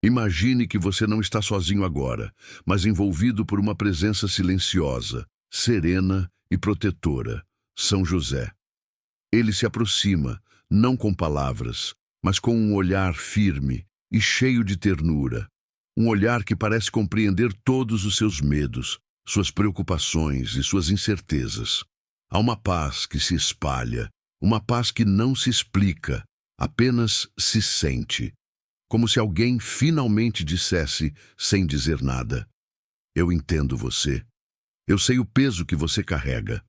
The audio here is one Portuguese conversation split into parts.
Imagine que você não está sozinho agora, mas envolvido por uma presença silenciosa, serena e protetora, São José. Ele se aproxima, não com palavras, mas com um olhar firme e cheio de ternura. Um olhar que parece compreender todos os seus medos, suas preocupações e suas incertezas. Há uma paz que se espalha, uma paz que não se explica, apenas se sente. Como se alguém finalmente dissesse, sem dizer nada: eu entendo você. Eu sei o peso que você carrega.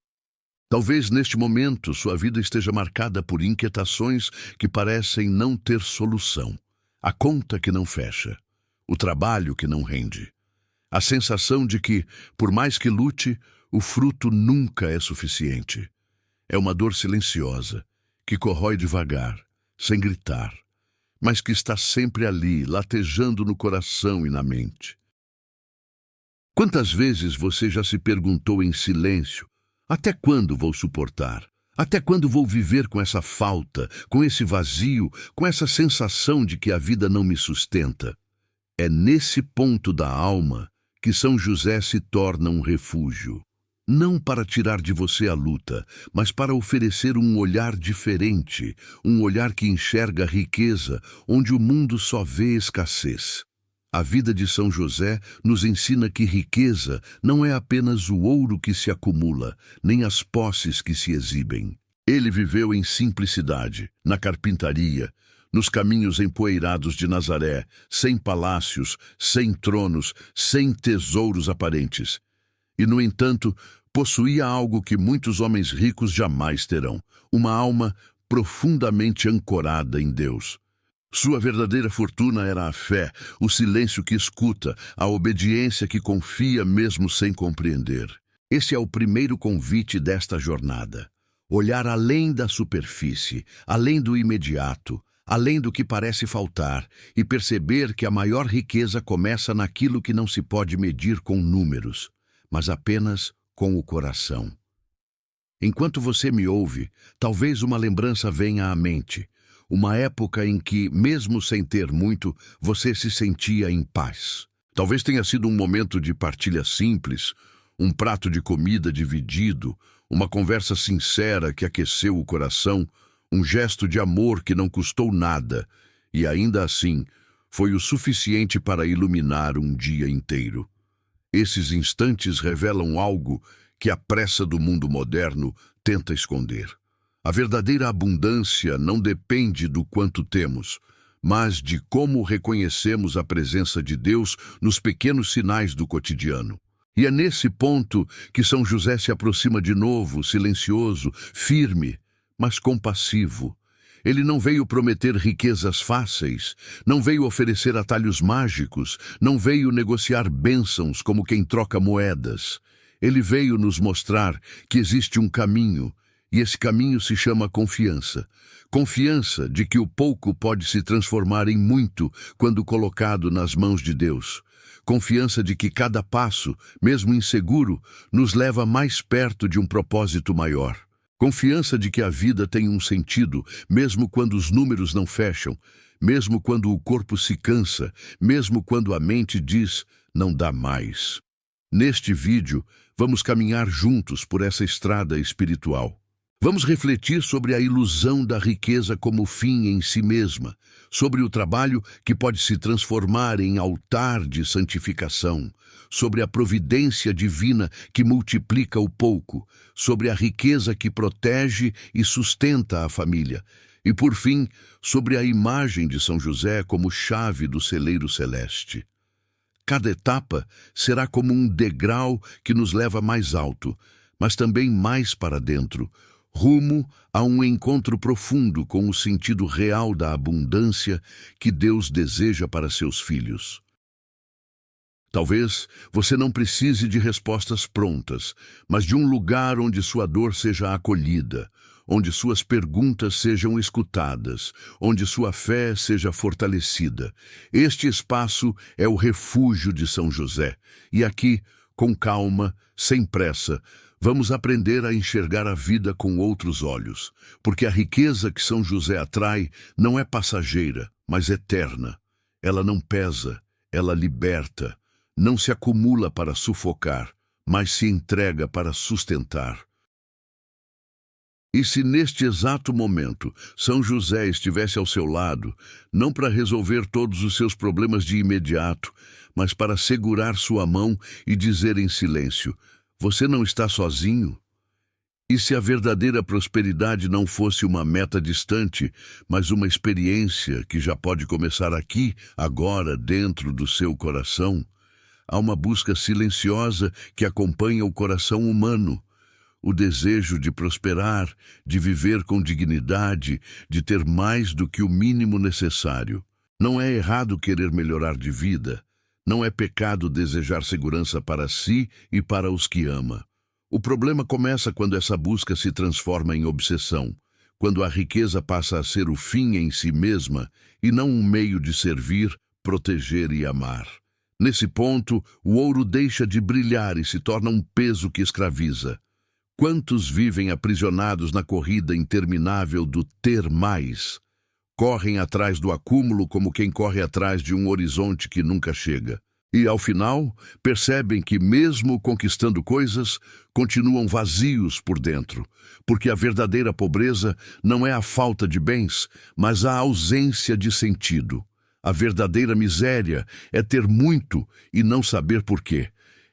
Talvez neste momento sua vida esteja marcada por inquietações que parecem não ter solução. A conta que não fecha, o trabalho que não rende. A sensação de que, por mais que lute, o fruto nunca é suficiente. É uma dor silenciosa, que corrói devagar, sem gritar, mas que está sempre ali, latejando no coração e na mente. Quantas vezes você já se perguntou em silêncio: até quando vou suportar? Até quando vou viver com essa falta, com esse vazio, com essa sensação de que a vida não me sustenta? É nesse ponto da alma que São José se torna um refúgio. Não para tirar de você a luta, mas para oferecer um olhar diferente, um olhar que enxerga a riqueza onde o mundo só vê escassez. A vida de São José nos ensina que riqueza não é apenas o ouro que se acumula, nem as posses que se exibem. Ele viveu em simplicidade, na carpintaria, nos caminhos empoeirados de Nazaré, sem palácios, sem tronos, sem tesouros aparentes. E, no entanto, possuía algo que muitos homens ricos jamais terão: uma alma profundamente ancorada em Deus. Sua verdadeira fortuna era a fé, o silêncio que escuta, a obediência que confia mesmo sem compreender. Esse é o primeiro convite desta jornada. Olhar além da superfície, além do imediato, além do que parece faltar, e perceber que a maior riqueza começa naquilo que não se pode medir com números, mas apenas com o coração. Enquanto você me ouve, talvez uma lembrança venha à mente. Uma época em que, mesmo sem ter muito, você se sentia em paz. Talvez tenha sido um momento de partilha simples, um prato de comida dividido, uma conversa sincera que aqueceu o coração, um gesto de amor que não custou nada, e ainda assim, foi o suficiente para iluminar um dia inteiro. Esses instantes revelam algo que a pressa do mundo moderno tenta esconder. A verdadeira abundância não depende do quanto temos, mas de como reconhecemos a presença de Deus nos pequenos sinais do cotidiano. E é nesse ponto que São José se aproxima de novo, silencioso, firme, mas compassivo. Ele não veio prometer riquezas fáceis, não veio oferecer atalhos mágicos, não veio negociar bênçãos como quem troca moedas. Ele veio nos mostrar que existe um caminho, e esse caminho se chama confiança. Confiança de que o pouco pode se transformar em muito quando colocado nas mãos de Deus. Confiança de que cada passo, mesmo inseguro, nos leva mais perto de um propósito maior. Confiança de que a vida tem um sentido, mesmo quando os números não fecham, mesmo quando o corpo se cansa, mesmo quando a mente diz, não dá mais. Neste vídeo, vamos caminhar juntos por essa estrada espiritual. Vamos refletir sobre a ilusão da riqueza como fim em si mesma, sobre o trabalho que pode se transformar em altar de santificação, sobre a providência divina que multiplica o pouco, sobre a riqueza que protege e sustenta a família, e, por fim, sobre a imagem de São José como chave do celeiro celeste. Cada etapa será como um degrau que nos leva mais alto, mas também mais para dentro, rumo a um encontro profundo com o sentido real da abundância que Deus deseja para seus filhos. Talvez você não precise de respostas prontas, mas de um lugar onde sua dor seja acolhida, onde suas perguntas sejam escutadas, onde sua fé seja fortalecida. Este espaço é o refúgio de São José, e aqui, com calma, sem pressa, vamos aprender a enxergar a vida com outros olhos, porque a riqueza que São José atrai não é passageira, mas eterna. Ela não pesa, ela liberta, não se acumula para sufocar, mas se entrega para sustentar. E se neste exato momento São José estivesse ao seu lado, não para resolver todos os seus problemas de imediato, mas para segurar sua mão e dizer em silêncio: "Você não está sozinho"? E se a verdadeira prosperidade não fosse uma meta distante, mas uma experiência que já pode começar aqui, agora, dentro do seu coração? Há uma busca silenciosa que acompanha o coração humano. O desejo de prosperar, de viver com dignidade, de ter mais do que o mínimo necessário. Não é errado querer melhorar de vida. Não é pecado desejar segurança para si e para os que ama. O problema começa quando essa busca se transforma em obsessão, quando a riqueza passa a ser o fim em si mesma e não um meio de servir, proteger e amar. Nesse ponto, o ouro deixa de brilhar e se torna um peso que escraviza. Quantos vivem aprisionados na corrida interminável do ter mais? Correm atrás do acúmulo como quem corre atrás de um horizonte que nunca chega. E, ao final, percebem que, mesmo conquistando coisas, continuam vazios por dentro, porque a verdadeira pobreza não é a falta de bens, mas a ausência de sentido. A verdadeira miséria é ter muito e não saber por quê.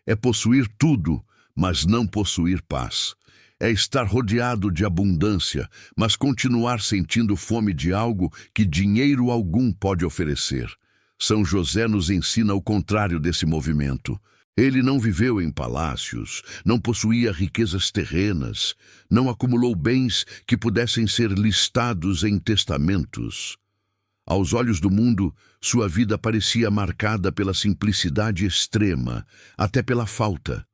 É possuir tudo, mas não possuir paz. É estar rodeado de abundância, mas continuar sentindo fome de algo que dinheiro algum pode oferecer. São José nos ensina o contrário desse movimento. Ele não viveu em palácios, não possuía riquezas terrenas, não acumulou bens que pudessem ser listados em testamentos. Aos olhos do mundo, sua vida parecia marcada pela simplicidade extrema, até pela falta.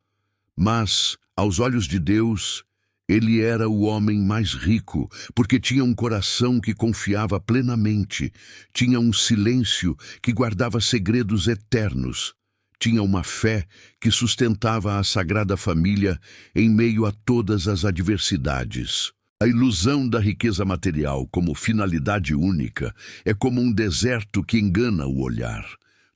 Mas, aos olhos de Deus, ele era o homem mais rico, porque tinha um coração que confiava plenamente, tinha um silêncio que guardava segredos eternos, tinha uma fé que sustentava a Sagrada Família em meio a todas as adversidades. A ilusão da riqueza material como finalidade única é como um deserto que engana o olhar.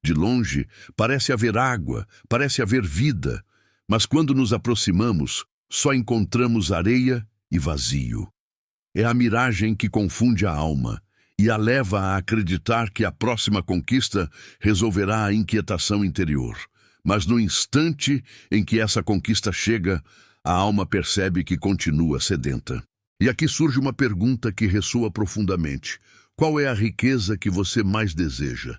De longe, parece haver água, parece haver vida, mas quando nos aproximamos, só encontramos areia e vazio. É a miragem que confunde a alma e a leva a acreditar que a próxima conquista resolverá a inquietação interior. Mas no instante em que essa conquista chega, a alma percebe que continua sedenta. E aqui surge uma pergunta que ressoa profundamente. Qual é a riqueza que você mais deseja?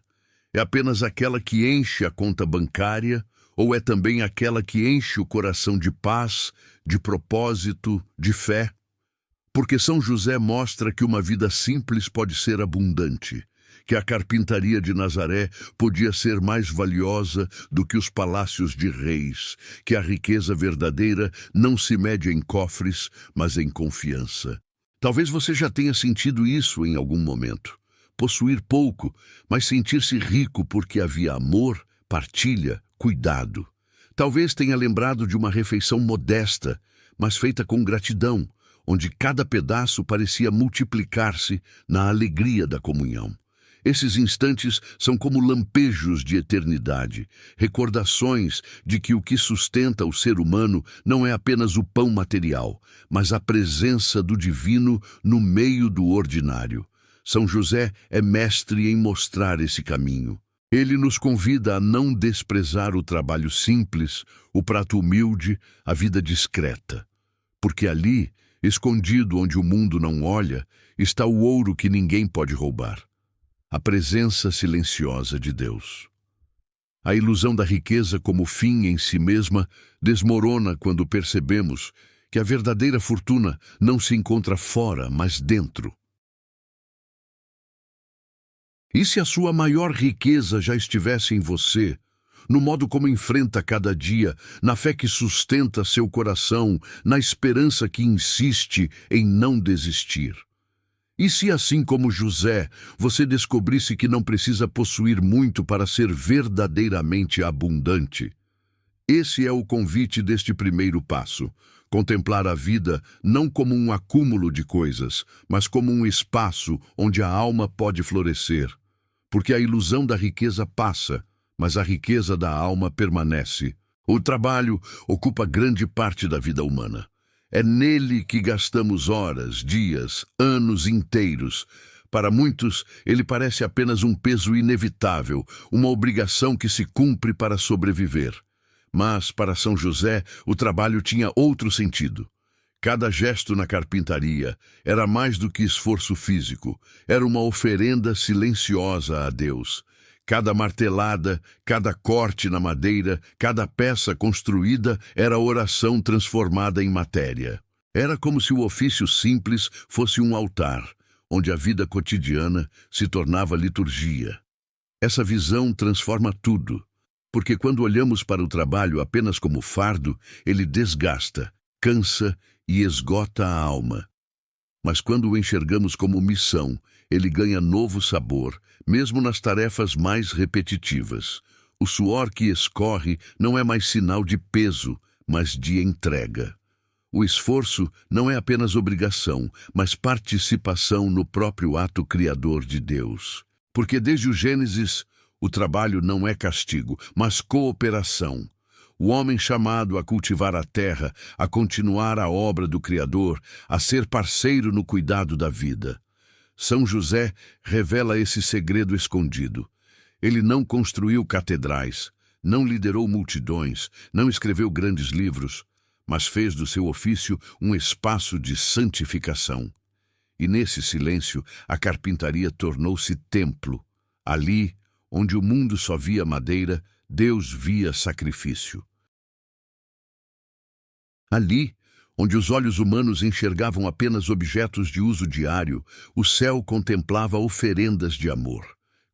É apenas aquela que enche a conta bancária, ou é também aquela que enche o coração de paz, de propósito, de fé? Porque São José mostra que uma vida simples pode ser abundante, que a carpintaria de Nazaré podia ser mais valiosa do que os palácios de reis, que a riqueza verdadeira não se mede em cofres, mas em confiança. Talvez você já tenha sentido isso em algum momento. Possuir pouco, mas sentir-se rico porque havia amor, partilha, cuidado. Talvez tenha lembrado de uma refeição modesta, mas feita com gratidão, onde cada pedaço parecia multiplicar-se na alegria da comunhão. Esses instantes são como lampejos de eternidade, recordações de que o que sustenta o ser humano não é apenas o pão material, mas a presença do divino no meio do ordinário. São José é mestre em mostrar esse caminho. Ele nos convida a não desprezar o trabalho simples, o prato humilde, a vida discreta. Porque ali, escondido onde o mundo não olha, está o ouro que ninguém pode roubar. A presença silenciosa de Deus. A ilusão da riqueza como fim em si mesma desmorona quando percebemos que a verdadeira fortuna não se encontra fora, mas dentro. E se a sua maior riqueza já estivesse em você, no modo como enfrenta cada dia, na fé que sustenta seu coração, na esperança que insiste em não desistir? E se, assim como José, você descobrisse que não precisa possuir muito para ser verdadeiramente abundante? Esse é o convite deste primeiro passo. Contemplar a vida não como um acúmulo de coisas, mas como um espaço onde a alma pode florescer. porque a ilusão da riqueza passa, mas a riqueza da alma permanece. O trabalho ocupa grande parte da vida humana. É nele que gastamos horas, dias, anos inteiros. Para muitos, ele parece apenas um peso inevitável, uma obrigação que se cumpre para sobreviver. Mas, para São José, o trabalho tinha outro sentido. Cada gesto na carpintaria era mais do que esforço físico, era uma oferenda silenciosa a Deus. Cada martelada, cada corte na madeira, cada peça construída era oração transformada em matéria. Era como se o ofício simples fosse um altar, onde a vida cotidiana se tornava liturgia. Essa visão transforma tudo, porque quando olhamos para o trabalho apenas como fardo, ele desgasta, cansa e esgota a alma. Mas quando o enxergamos como missão, ele ganha novo sabor, mesmo nas tarefas mais repetitivas. O suor que escorre não é mais sinal de peso, mas de entrega. O esforço não é apenas obrigação, mas participação no próprio ato criador de Deus. Porque desde o Gênesis, o trabalho não é castigo, mas cooperação. O homem chamado a cultivar a terra, a continuar a obra do Criador, a ser parceiro no cuidado da vida. São José revela esse segredo escondido. Ele não construiu catedrais, não liderou multidões, não escreveu grandes livros, mas fez do seu ofício um espaço de santificação. E nesse silêncio, a carpintaria tornou-se templo. Ali, onde o mundo só via madeira, Deus via sacrifício. Ali, onde os olhos humanos enxergavam apenas objetos de uso diário, o céu contemplava oferendas de amor.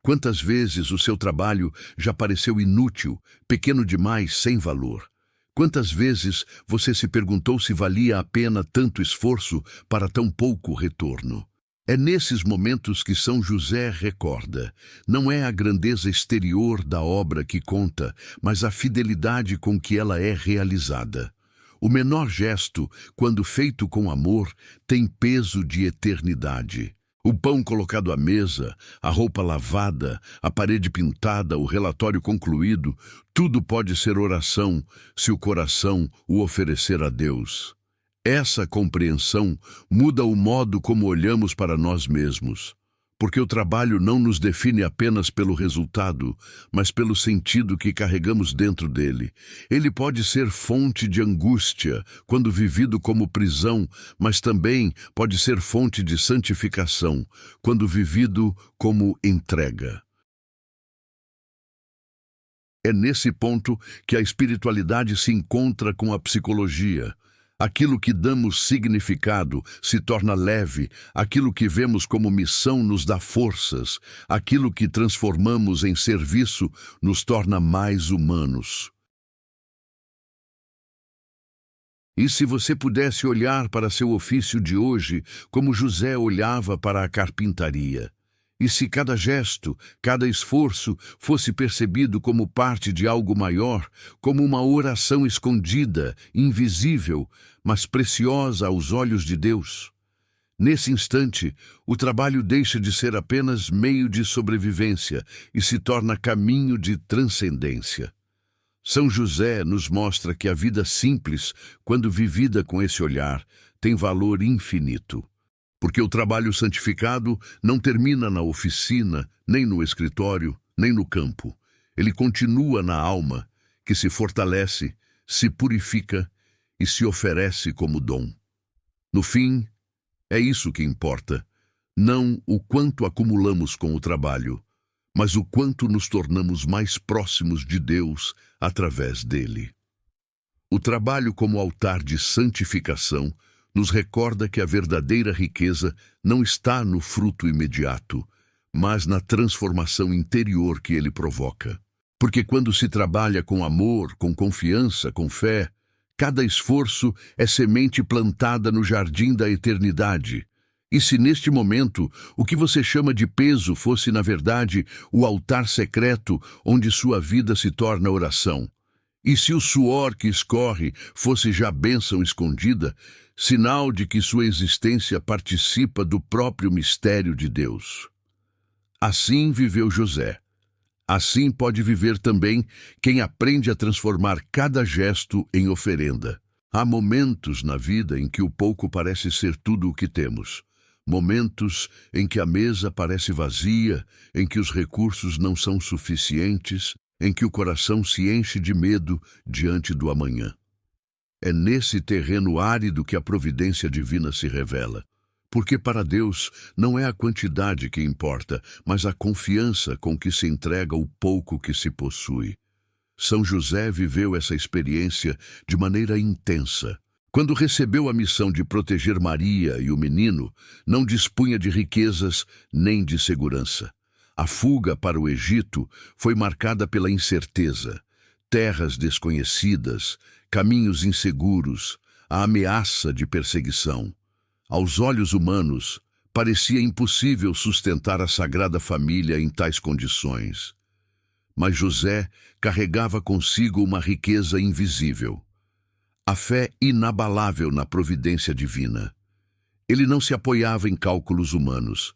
Quantas vezes o seu trabalho já pareceu inútil, pequeno demais, sem valor? Quantas vezes você se perguntou se valia a pena tanto esforço para tão pouco retorno? É nesses momentos que São José recorda. Não é a grandeza exterior da obra que conta, mas a fidelidade com que ela é realizada. O menor gesto, quando feito com amor, tem peso de eternidade. O pão colocado à mesa, a roupa lavada, a parede pintada, o relatório concluído, tudo pode ser oração se o coração o oferecer a Deus. Essa compreensão muda o modo como olhamos para nós mesmos, porque o trabalho não nos define apenas pelo resultado, mas pelo sentido que carregamos dentro dele. Ele pode ser fonte de angústia, quando vivido como prisão, mas também pode ser fonte de santificação, quando vivido como entrega. É nesse ponto que a espiritualidade se encontra com a psicologia. Aquilo que damos significado se torna leve, aquilo que vemos como missão nos dá forças, aquilo que transformamos em serviço nos torna mais humanos. E se você pudesse olhar para seu ofício de hoje como José olhava para a carpintaria? E se cada gesto, cada esforço fosse percebido como parte de algo maior, como uma oração escondida, invisível, mas preciosa aos olhos de Deus? Nesse instante, o trabalho deixa de ser apenas meio de sobrevivência e se torna caminho de transcendência. São José nos mostra que a vida simples, quando vivida com esse olhar, tem valor infinito. Porque o trabalho santificado não termina na oficina, nem no escritório, nem no campo. Ele continua na alma, que se fortalece, se purifica e se oferece como dom. No fim, é isso que importa, não o quanto acumulamos com o trabalho, mas o quanto nos tornamos mais próximos de Deus através dele. O trabalho como altar de santificação nos recorda que a verdadeira riqueza não está no fruto imediato, mas na transformação interior que ele provoca. Porque quando se trabalha com amor, com confiança, com fé, cada esforço é semente plantada no jardim da eternidade. E se neste momento o que você chama de peso fosse, na verdade, o altar secreto onde sua vida se torna oração? E se o suor que escorre fosse já bênção escondida, sinal de que sua existência participa do próprio mistério de Deus? Assim viveu José. Assim pode viver também quem aprende a transformar cada gesto em oferenda. Há momentos na vida em que o pouco parece ser tudo o que temos. Momentos em que a mesa parece vazia, em que os recursos não são suficientes, em que o coração se enche de medo diante do amanhã. É nesse terreno árido que a providência divina se revela. Porque para Deus não é a quantidade que importa, mas a confiança com que se entrega o pouco que se possui. São José viveu essa experiência de maneira intensa. Quando recebeu a missão de proteger Maria e o menino, não dispunha de riquezas nem de segurança. A fuga para o Egito foi marcada pela incerteza, terras desconhecidas, caminhos inseguros, a ameaça de perseguição. Aos olhos humanos, parecia impossível sustentar a Sagrada Família em tais condições. Mas José carregava consigo uma riqueza invisível. A fé inabalável na providência divina. Ele não se apoiava em cálculos humanos,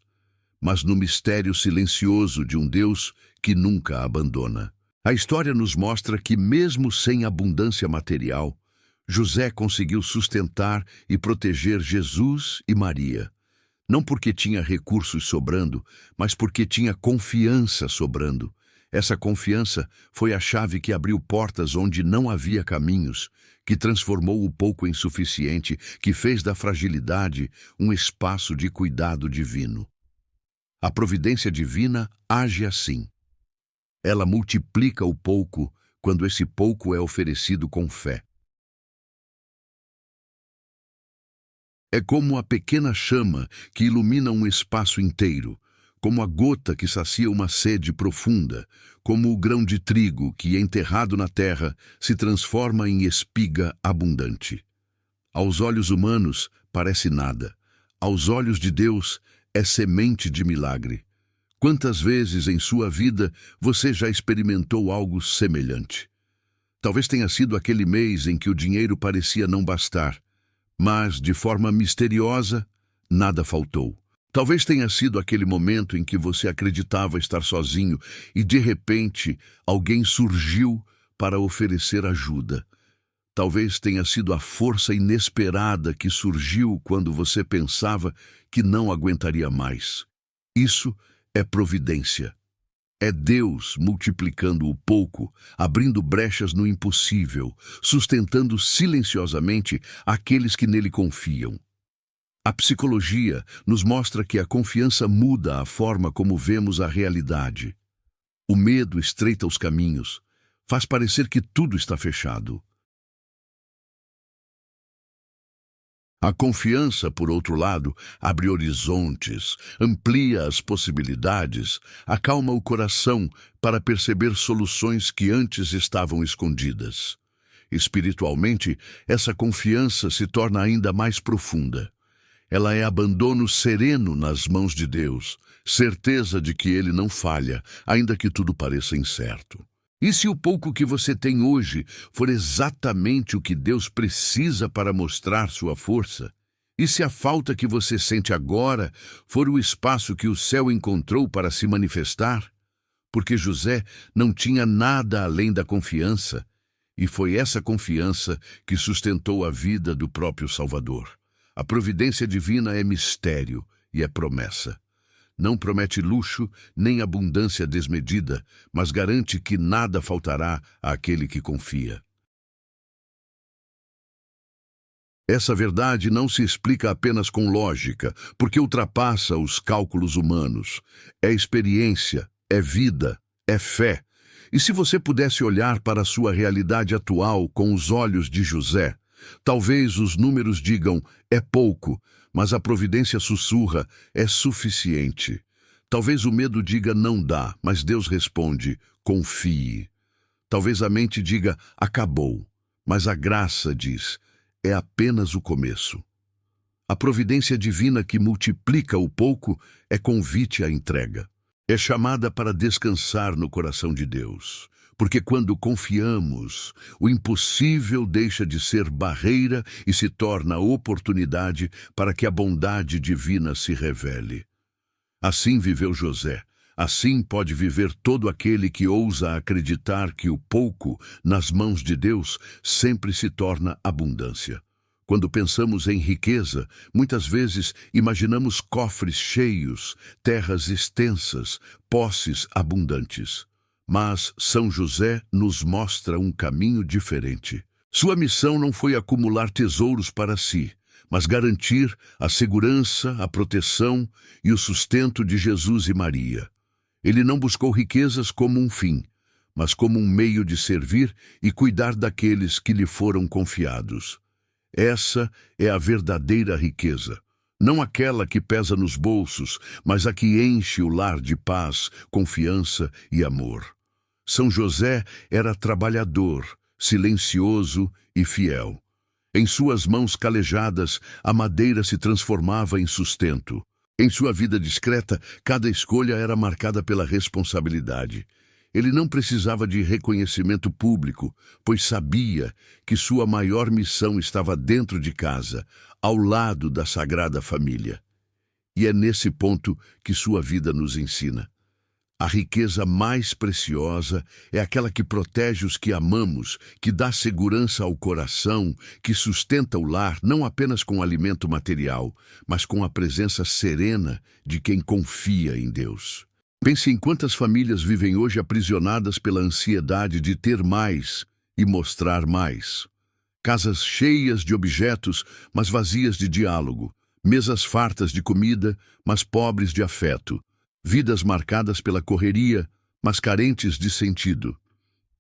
mas no mistério silencioso de um Deus que nunca abandona. A história nos mostra que, mesmo sem abundância material, José conseguiu sustentar e proteger Jesus e Maria. Não porque tinha recursos sobrando, mas porque tinha confiança sobrando. Essa confiança foi a chave que abriu portas onde não havia caminhos, que transformou o pouco em suficiente, que fez da fragilidade um espaço de cuidado divino. A providência divina age assim. Ela multiplica o pouco quando esse pouco é oferecido com fé. É como a pequena chama que ilumina um espaço inteiro, como a gota que sacia uma sede profunda, como o grão de trigo que, enterrado na terra, se transforma em espiga abundante. Aos olhos humanos, parece nada. Aos olhos de Deus, é semente de milagre. Quantas vezes em sua vida você já experimentou algo semelhante? Talvez tenha sido aquele mês em que o dinheiro parecia não bastar, mas, de forma misteriosa, nada faltou. Talvez tenha sido aquele momento em que você acreditava estar sozinho e, de repente, alguém surgiu para oferecer ajuda. Talvez tenha sido a força inesperada que surgiu quando você pensava que não aguentaria mais. Isso é providência. É Deus multiplicando o pouco, abrindo brechas no impossível, sustentando silenciosamente aqueles que nele confiam. A psicologia nos mostra que a confiança muda a forma como vemos a realidade. O medo estreita os caminhos, faz parecer que tudo está fechado. A confiança, por outro lado, abre horizontes, amplia as possibilidades, acalma o coração para perceber soluções que antes estavam escondidas. Espiritualmente, essa confiança se torna ainda mais profunda. Ela é abandono sereno nas mãos de Deus, certeza de que Ele não falha, ainda que tudo pareça incerto. E se o pouco que você tem hoje for exatamente o que Deus precisa para mostrar sua força? E se a falta que você sente agora for o espaço que o céu encontrou para se manifestar? Porque José não tinha nada além da confiança, e foi essa confiança que sustentou a vida do próprio Salvador. A providência divina é mistério e é promessa. Não promete luxo nem abundância desmedida, mas garante que nada faltará àquele que confia. Essa verdade não se explica apenas com lógica, porque ultrapassa os cálculos humanos. É experiência, é vida, é fé. E se você pudesse olhar para a sua realidade atual com os olhos de José, talvez os números digam, é pouco, mas a providência sussurra, é suficiente. Talvez o medo diga, não dá, mas Deus responde, confie. Talvez a mente diga, acabou, mas a graça diz, é apenas o começo. A providência divina que multiplica o pouco é convite à entrega. É chamada para descansar no coração de Deus. Porque quando confiamos, o impossível deixa de ser barreira e se torna oportunidade para que a bondade divina se revele. Assim viveu José, Assim pode viver todo aquele que ousa acreditar que o pouco, nas mãos de Deus, sempre se torna abundância. Quando pensamos em riqueza, muitas vezes imaginamos cofres cheios, terras extensas, posses abundantes. Mas São José nos mostra um caminho diferente. Sua missão não foi acumular tesouros para si, mas garantir a segurança, a proteção e o sustento de Jesus e Maria. Ele não buscou riquezas como um fim, mas como um meio de servir e cuidar daqueles que lhe foram confiados. Essa é a verdadeira riqueza, não aquela que pesa nos bolsos, mas a que enche o lar de paz, confiança e amor. São José era trabalhador, silencioso e fiel. Em suas mãos calejadas, a madeira se transformava em sustento. Em sua vida discreta, cada escolha era marcada pela responsabilidade. Ele não precisava de reconhecimento público, pois sabia que sua maior missão estava dentro de casa, ao lado da Sagrada Família. E é nesse ponto que sua vida nos ensina. A riqueza mais preciosa é aquela que protege os que amamos, que dá segurança ao coração, que sustenta o lar não apenas com alimento material, mas com a presença serena de quem confia em Deus. Pense em quantas famílias vivem hoje aprisionadas pela ansiedade de ter mais e mostrar mais. Casas cheias de objetos, mas vazias de diálogo. Mesas fartas de comida, mas pobres de afeto. Vidas marcadas pela correria, mas carentes de sentido.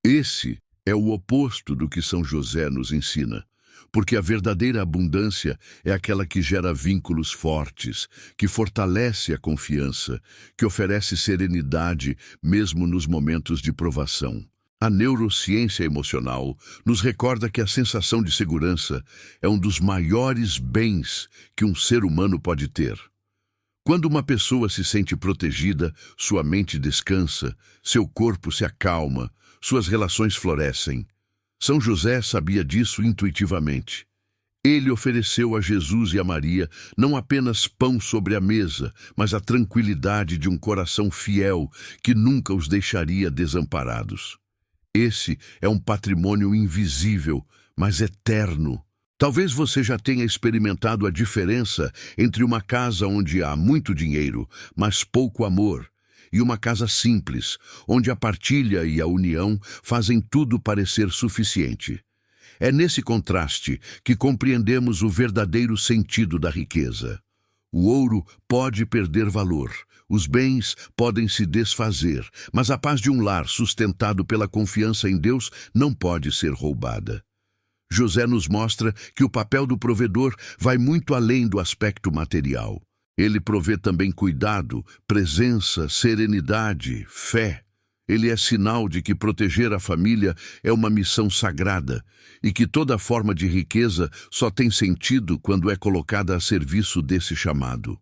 Esse é o oposto do que São José nos ensina. Porque a verdadeira abundância é aquela que gera vínculos fortes, que fortalece a confiança, que oferece serenidade mesmo nos momentos de provação. A neurociência emocional nos recorda que a sensação de segurança é um dos maiores bens que um ser humano pode ter. Quando uma pessoa se sente protegida, sua mente descansa, seu corpo se acalma, suas relações florescem. São José sabia disso intuitivamente. Ele ofereceu a Jesus e a Maria não apenas pão sobre a mesa, mas a tranquilidade de um coração fiel que nunca os deixaria desamparados. Esse é um patrimônio invisível, mas eterno. Talvez você já tenha experimentado a diferença entre uma casa onde há muito dinheiro, mas pouco amor, e uma casa simples, onde a partilha e a união fazem tudo parecer suficiente. É nesse contraste que compreendemos o verdadeiro sentido da riqueza. O ouro pode perder valor, os bens podem se desfazer, mas a paz de um lar sustentado pela confiança em Deus não pode ser roubada. José nos mostra que o papel do provedor vai muito além do aspecto material. Ele provê também cuidado, presença, serenidade, fé. Ele é sinal de que proteger a família é uma missão sagrada e que toda forma de riqueza só tem sentido quando é colocada a serviço desse chamado.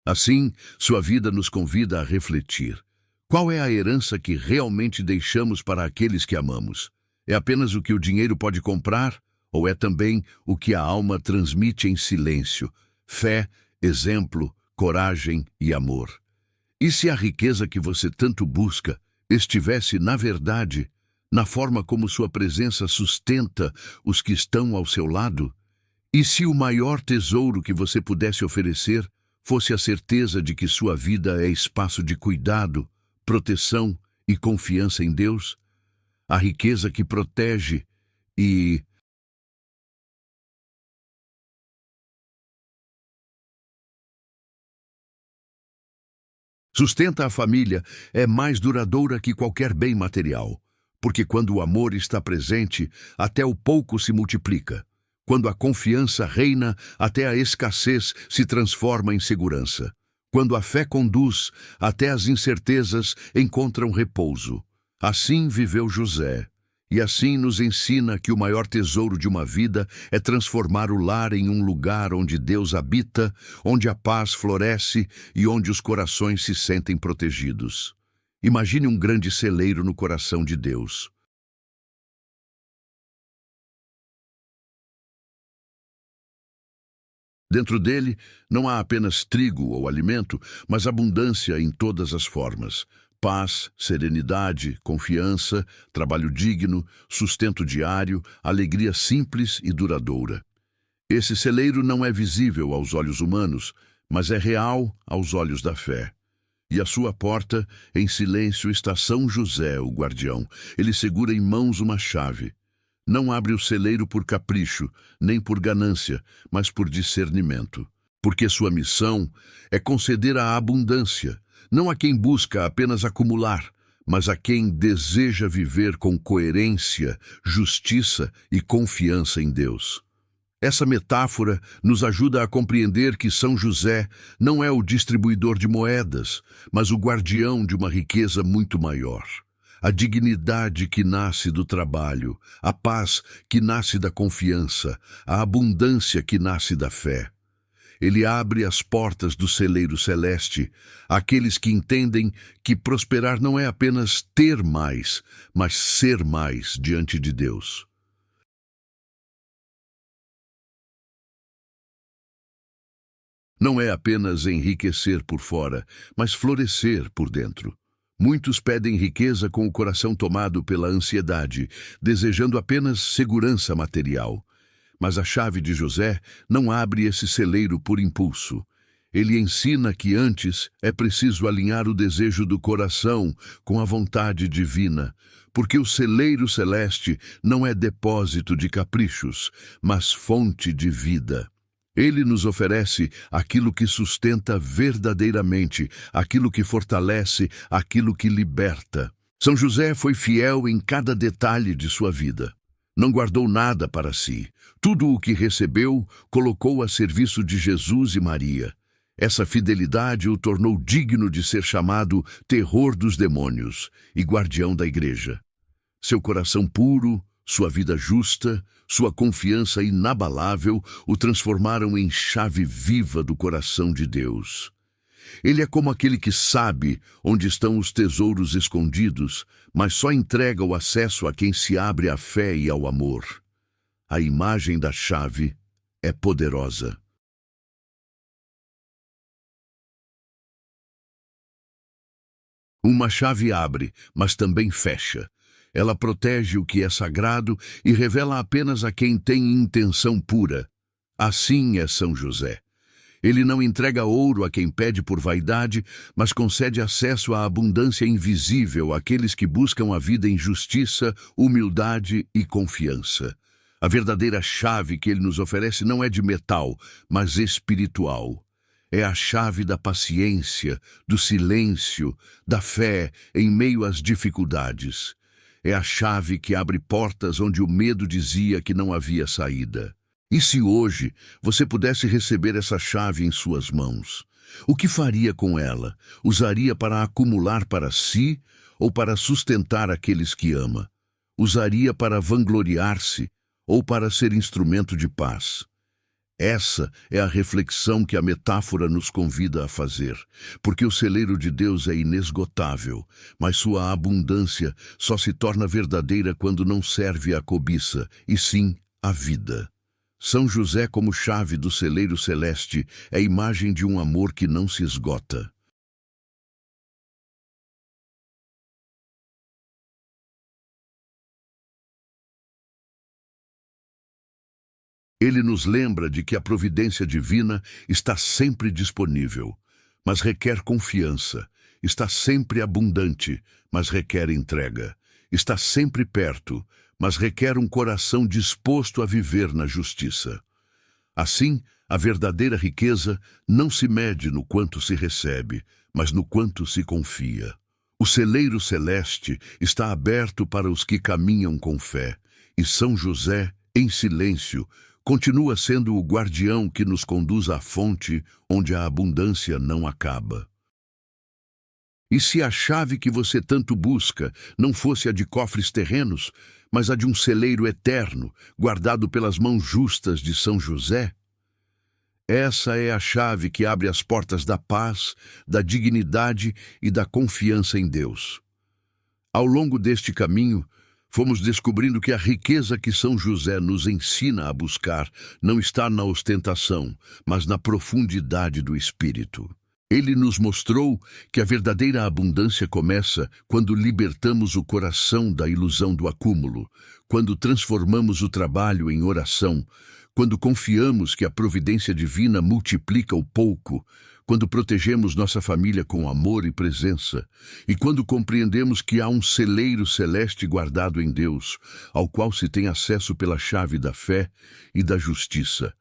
Assim, sua vida nos convida a refletir. Qual é a herança que realmente deixamos para aqueles que amamos? É apenas o que o dinheiro pode comprar? Ou é também o que a alma transmite em silêncio? Fé, exemplo, coragem e amor. E se a riqueza que você tanto busca estivesse, na verdade, na forma como sua presença sustenta os que estão ao seu lado? E se o maior tesouro que você pudesse oferecer fosse a certeza de que sua vida é espaço de cuidado, proteção e confiança em Deus? A riqueza que protege e sustenta a família é mais duradoura que qualquer bem material, porque quando o amor está presente, até o pouco se multiplica. Quando a confiança reina, até a escassez se transforma em segurança. Quando a fé conduz, até as incertezas encontram repouso. Assim viveu José, e assim nos ensina que o maior tesouro de uma vida é transformar o lar em um lugar onde Deus habita, onde a paz floresce e onde os corações se sentem protegidos. Imagine um grande celeiro no coração de Deus. Dentro dele não há apenas trigo ou alimento, mas abundância em todas as formas. Paz, serenidade, confiança, trabalho digno, sustento diário, alegria simples e duradoura. Esse celeiro não é visível aos olhos humanos, mas é real aos olhos da fé. E à sua porta, em silêncio, está São José, o guardião. Ele segura em mãos uma chave. Não abre o celeiro por capricho, nem por ganância, mas por discernimento. Porque sua missão é conceder a abundância, não a quem busca apenas acumular, mas a quem deseja viver com coerência, justiça e confiança em Deus. Essa metáfora nos ajuda a compreender que São José não é o distribuidor de moedas, mas o guardião de uma riqueza muito maior. A dignidade que nasce do trabalho, a paz que nasce da confiança, a abundância que nasce da fé. Ele abre as portas do celeiro celeste àqueles que entendem que prosperar não é apenas ter mais, mas ser mais diante de Deus. Não é apenas enriquecer por fora, mas florescer por dentro. Muitos pedem riqueza com o coração tomado pela ansiedade, desejando apenas segurança material. Mas a chave de José não abre esse celeiro por impulso. Ele ensina que antes é preciso alinhar o desejo do coração com a vontade divina, porque o celeiro celeste não é depósito de caprichos, mas fonte de vida. Ele nos oferece aquilo que sustenta verdadeiramente, aquilo que fortalece, aquilo que liberta. São José foi fiel em cada detalhe de sua vida. Não guardou nada para si. Tudo o que recebeu, colocou a serviço de Jesus e Maria. Essa fidelidade o tornou digno de ser chamado terror dos demônios e guardião da igreja. Seu coração puro, sua vida justa, sua confiança inabalável o transformaram em chave viva do coração de Deus. Ele é como aquele que sabe onde estão os tesouros escondidos, mas só entrega o acesso a quem se abre à fé e ao amor. A imagem da chave é poderosa. Uma chave abre, mas também fecha. Ela protege o que é sagrado e revela apenas a quem tem intenção pura. Assim é São José. Ele não entrega ouro a quem pede por vaidade, mas concede acesso à abundância invisível àqueles que buscam a vida em justiça, humildade e confiança. A verdadeira chave que ele nos oferece não é de metal, mas espiritual. É a chave da paciência, do silêncio, da fé em meio às dificuldades. É a chave que abre portas onde o medo dizia que não havia saída. E se hoje você pudesse receber essa chave em suas mãos? O que faria com ela? Usaria para acumular para si ou para sustentar aqueles que ama? Usaria para vangloriar-se ou para ser instrumento de paz? Essa é a reflexão que a metáfora nos convida a fazer, porque o celeiro de Deus é inesgotável, mas sua abundância só se torna verdadeira quando não serve à cobiça, e sim à vida. São José, como chave do celeiro celeste, é imagem de um amor que não se esgota. Ele nos lembra de que a providência divina está sempre disponível, mas requer confiança, está sempre abundante, mas requer entrega, está sempre perto, mas requer um coração disposto a viver na justiça. Assim, a verdadeira riqueza não se mede no quanto se recebe, mas no quanto se confia. O celeiro celeste está aberto para os que caminham com fé, e São José, em silêncio, continua sendo o guardião que nos conduz à fonte onde a abundância não acaba. E se a chave que você tanto busca não fosse a de cofres terrenos, mas a de um celeiro eterno, guardado pelas mãos justas de São José? Essa é a chave que abre as portas da paz, da dignidade e da confiança em Deus. Ao longo deste caminho, Fomos descobrindo que a riqueza que São José nos ensina a buscar não está na ostentação, mas na profundidade do espírito. Ele nos mostrou que a verdadeira abundância começa quando libertamos o coração da ilusão do acúmulo, quando transformamos o trabalho em oração, quando confiamos que a providência divina multiplica o pouco, quando protegemos nossa família com amor e presença, e quando compreendemos que há um celeiro celeste guardado em Deus, ao qual se tem acesso pela chave da fé e da justiça.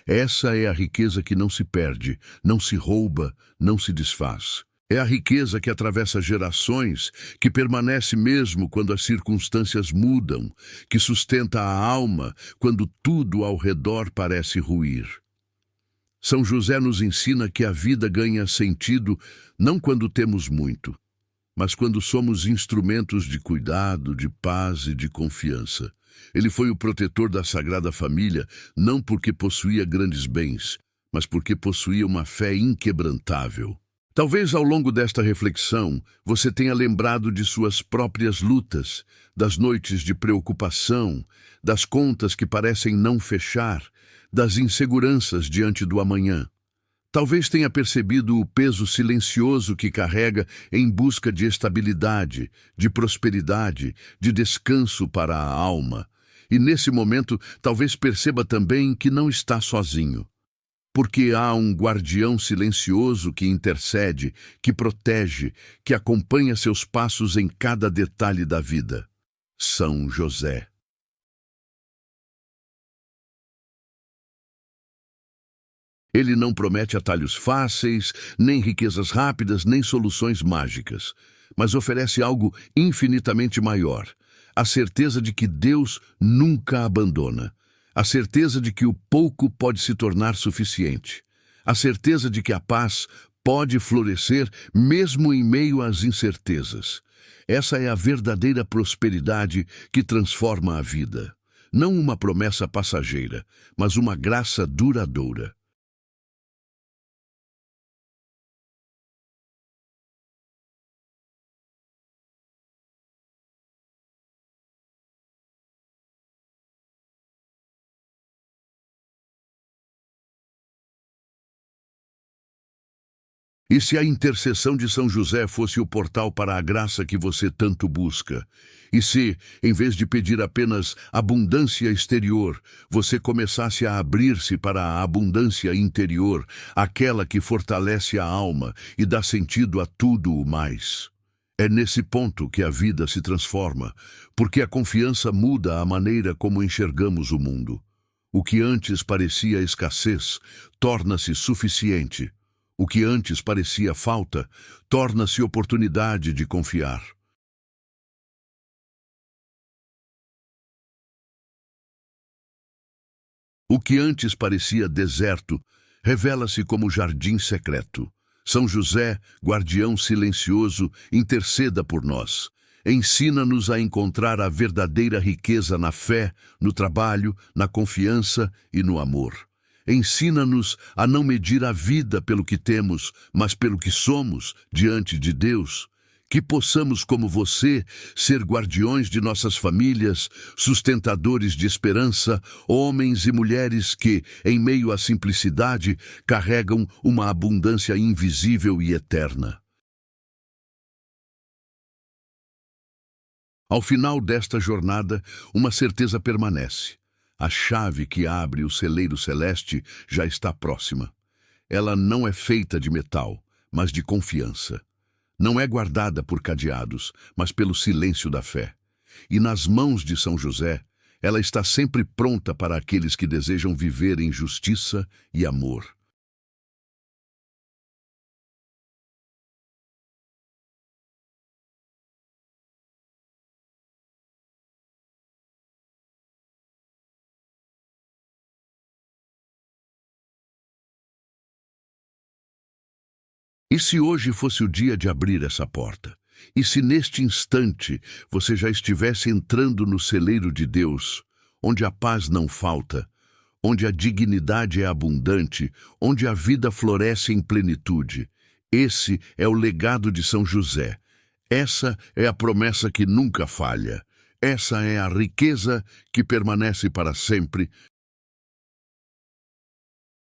Essa é a riqueza que não se perde, não se rouba, não se desfaz. É a riqueza que atravessa gerações, que permanece mesmo quando as circunstâncias mudam, que sustenta a alma quando tudo ao redor parece ruir. São José nos ensina que a vida ganha sentido não quando temos muito, mas quando somos instrumentos de cuidado, de paz e de confiança. Ele foi o protetor da Sagrada Família, não porque possuía grandes bens, mas porque possuía uma fé inquebrantável. Talvez ao longo desta reflexão você tenha lembrado de suas próprias lutas, das noites de preocupação, das contas que parecem não fechar, das inseguranças diante do amanhã. Talvez tenha percebido o peso silencioso que carrega em busca de estabilidade, de prosperidade, de descanso para a alma. E nesse momento, talvez perceba também que não está sozinho. Porque há um guardião silencioso que intercede, que protege, que acompanha seus passos em cada detalhe da vida. São José. Ele não promete atalhos fáceis, nem riquezas rápidas, nem soluções mágicas, mas oferece algo infinitamente maior: a certeza de que Deus nunca abandona, a certeza de que o pouco pode se tornar suficiente, a certeza de que a paz pode florescer mesmo em meio às incertezas. Essa é a verdadeira prosperidade que transforma a vida. Não uma promessa passageira, mas uma graça duradoura. E se a intercessão de São José fosse o portal para a graça que você tanto busca? E se, em vez de pedir apenas abundância exterior, você começasse a abrir-se para a abundância interior, aquela que fortalece a alma e dá sentido a tudo o mais? É nesse ponto que a vida se transforma, porque a confiança muda a maneira como enxergamos o mundo. O que antes parecia escassez torna-se suficiente. O que antes parecia falta, torna-se oportunidade de confiar. O que antes parecia deserto, revela-se como jardim secreto. São José, guardião silencioso, interceda por nós. Ensina-nos a encontrar a verdadeira riqueza na fé, no trabalho, na confiança e no amor. Ensina-nos a não medir a vida pelo que temos, mas pelo que somos diante de Deus. Que possamos, como você, ser guardiões de nossas famílias, sustentadores de esperança, homens e mulheres que, em meio à simplicidade, carregam uma abundância invisível e eterna. Ao final desta jornada, uma certeza permanece. A chave que abre o celeiro celeste já está próxima. Ela não é feita de metal, mas de confiança. Não é guardada por cadeados, mas pelo silêncio da fé. E nas mãos de São José, ela está sempre pronta para aqueles que desejam viver em justiça e amor. E se hoje fosse o dia de abrir essa porta? E se neste instante você já estivesse entrando no celeiro de Deus, onde a paz não falta, onde a dignidade é abundante, onde a vida floresce em plenitude? Esse é o legado de São José. Essa é a promessa que nunca falha. Essa é a riqueza que permanece para sempre